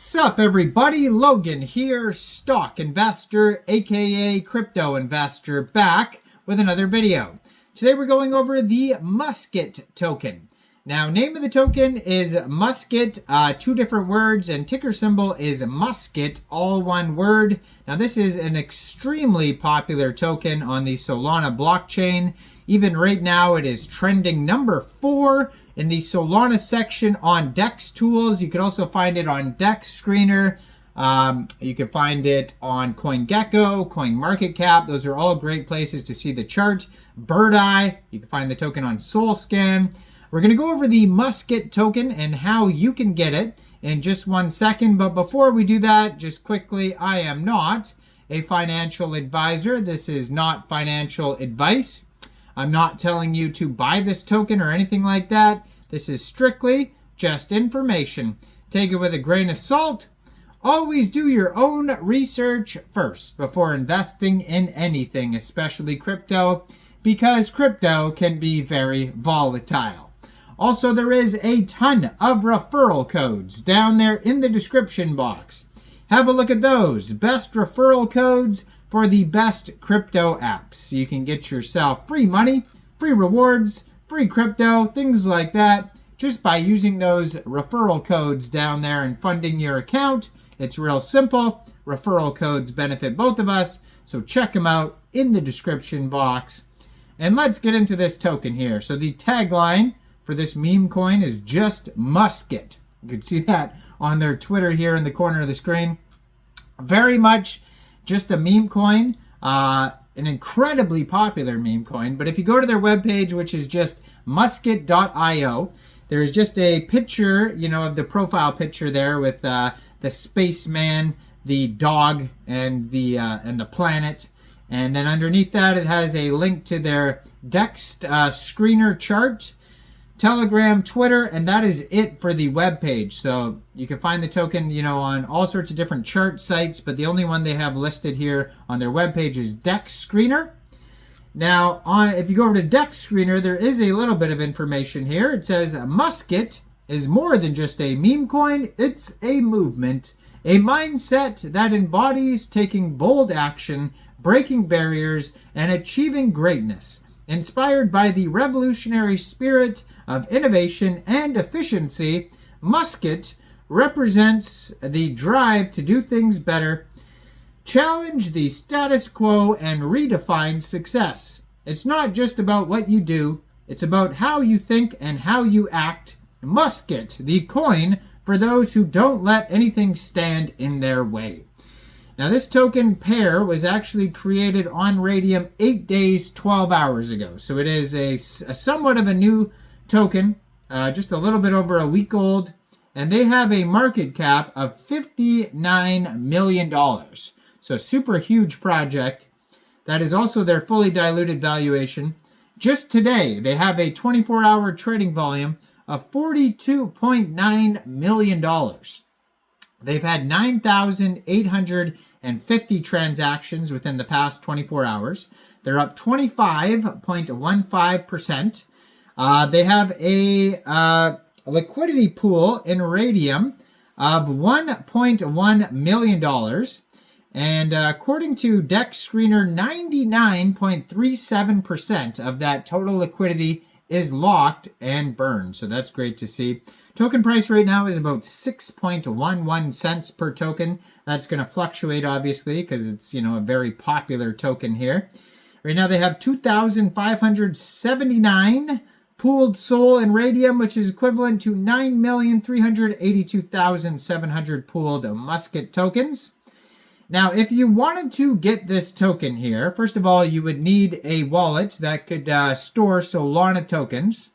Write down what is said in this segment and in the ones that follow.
Sup everybody, Logan here, stock investor, aka crypto investor, back with another video. Today we're going over the Musket token. Now, name of the token is Musket, two different words, and ticker symbol is Musket, all one word. Now, this is an extremely popular token on the Solana blockchain. Even right now, it is trending number 4 in the Solana section on DEX tools. You can also find it on DEX Screener. You can find it on CoinGecko, CoinMarketCap. Those are all great places to see the chart. Bird Eye, you can find the token on SolScan. We're going to go over the Musket token and how you can get it in just 1 second. But before we do that, just quickly, I am not a financial advisor. This is not financial advice. I'm not telling you to buy this token or anything like that. This is strictly just information. Take it with a grain of salt. Always do your own research first before investing in anything, especially crypto, because crypto can be very volatile. Also, there is a ton of referral codes down there in the description box. Have a look at those. Best referral codes for the best crypto apps. You can get yourself free money, free rewards, free crypto, things like that, just by using those referral codes down there and funding your account. It's real simple. Referral codes benefit both of us, so check them out in the description box. And let's get into this token here. So the tagline for this meme coin is just Musket. You can see that on their Twitter here in the corner of the screen. Very much just a meme coin, an incredibly popular meme coin. But if you go to their webpage, which is just musket.io, there's just a picture, of the profile picture there with the spaceman, the dog, and the planet. And then underneath that, it has a link to their DEX screener chart, Telegram, Twitter, and that is it for the web page. So you can find the token, on all sorts of different chart sites, but the only one they have listed here on their web page is DEX Screener. Now, if you go over to DEX Screener, there is a little bit of information here. It says Musket is more than just a meme coin. It's a movement, a mindset that embodies taking bold action, breaking barriers, and achieving greatness. Inspired by the revolutionary spirit of innovation and efficiency, Musket represents the drive to do things better, challenge the status quo, and redefine success. It's not just about what you do, it's about how you think and how you act. Musket, the coin for those who don't let anything stand in their way. Now, this token pair was actually created on Raydium 8 days, 12 hours ago. So it is a somewhat of a new token, just a little bit over a week old. And they have a market cap of $59 million. So super huge project. That is also their fully diluted valuation. Just today, they have a 24-hour trading volume of $42.9 million. They've had 9,850 transactions within the past 24 hours. They're up 25.15%. They have a liquidity pool in Raydium of $1.1 million. And according to DEX Screener, 99.37% of that total liquidity is locked and burned. So that's great to see. Token price right now is about 6.11 cents per token. That's going to fluctuate, obviously, because it's, a very popular token here. Right now they have 2,579 pooled SOL in Raydium, which is equivalent to 9,382,700 pooled Musket tokens. Now, if you wanted to get this token here, first of all, you would need a wallet that could store Solana tokens.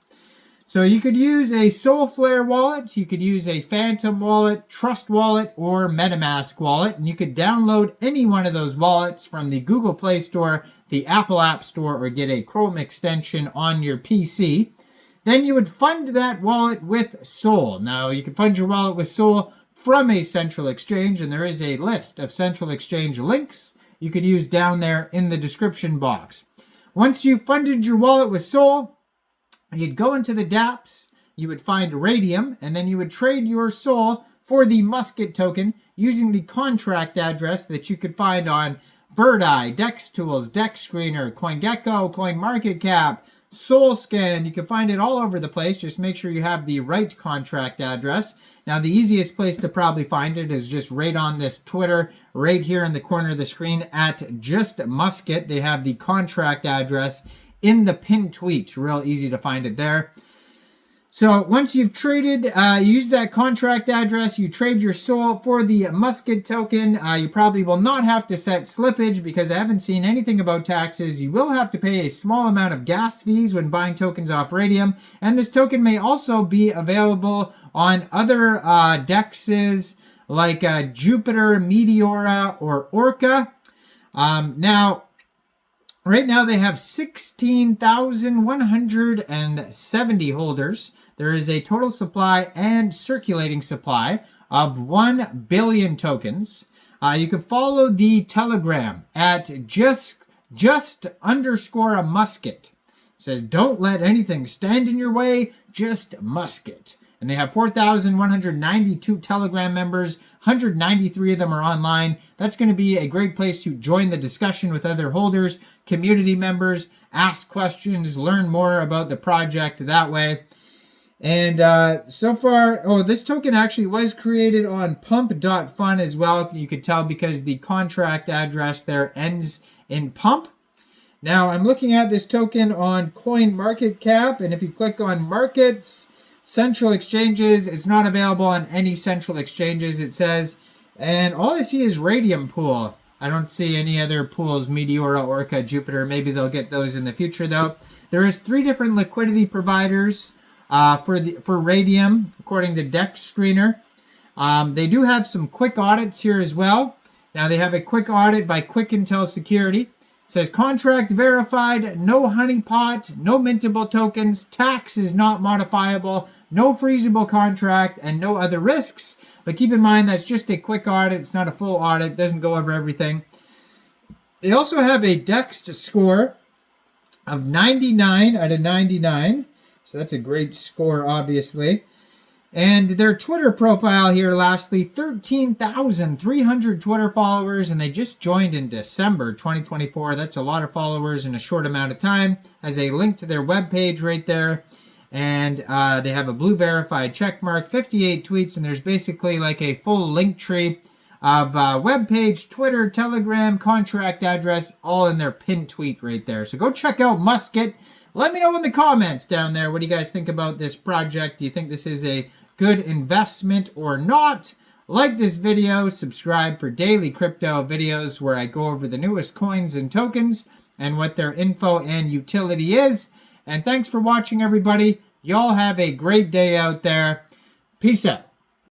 So you could use a Solflare wallet, you could use a Phantom wallet, Trust wallet, or MetaMask wallet, and you could download any one of those wallets from the Google Play Store, the Apple App Store, or get a Chrome extension on your PC. Then you would fund that wallet with SOL. Now, you can fund your wallet with SOL from a central exchange, and there is a list of central exchange links you could use down there in the description box. Once you've funded your wallet with SOL, you'd go into the dApps, you would find Raydium, and then you would trade your SOL for the Musket token using the contract address that you could find on Birdeye, Dex Tools, Dex Screener, CoinGecko, CoinMarketCap, SoulScan. You can find it all over the place. Just make sure you have the right contract address. Now, the easiest place to probably find it is just right on this Twitter, right here in the corner of the screen at just Musket. They have the contract address in the pinned tweet. Real easy to find it there. So once you've traded, use that contract address, you trade your SOL for the Musket token. You probably will not have to set slippage because I haven't seen anything about taxes. You will have to pay a small amount of gas fees when buying tokens off Raydium. And this token may also be available on other dexes like Jupiter, Meteora, or Orca. Right now they have 16,170 holders. There is a total supply and circulating supply of 1 billion tokens. You can follow the Telegram at just underscore a Musket. It says, don't let anything stand in your way, just Musket. And they have 4,192 Telegram members. 193 of them are online. That's going to be a great place to join the discussion with other holders, community members, ask questions, learn more about the project that way. And so far, this token actually was created on pump.fun as well. You could tell because the contract address there ends in pump. Now, I'm looking at this token on CoinMarketCap, and if you click on markets, central exchanges, it's not available on any central exchanges, it says. And all I see is Raydium pool. I don't see any other pools, Meteora, Orca, Jupiter. Maybe they'll get those in the future, though. There is 3 different liquidity providers for Raydium, according to Dex Screener. They do have some quick audits here as well. Now, they have a quick audit by Quick Intel Security. It says contract verified, no honeypot, no mintable tokens, tax is not modifiable, no freezable contract, and no other risks. But keep in mind that's just a quick audit. It's not a full audit. It doesn't go over everything. They also have a DEX score of 99 out of 99. So that's a great score, obviously. And their Twitter profile here, lastly, 13,300 Twitter followers, and they just joined in December 2024. That's a lot of followers in a short amount of time. Has a link to their webpage right there. And they have a blue verified check mark, 58 tweets, and there's basically like a full link tree of webpage, Twitter, Telegram, contract address, all in their pinned tweet right there. So go check out Musket. Let me know in the comments down there, what do you guys think about this project? Do you think this is a good investment or not? Like this video, subscribe for daily crypto videos where I go over the newest coins and tokens and what their info and utility is. And thanks for watching, everybody. Y'all have a great day out there. Peace out.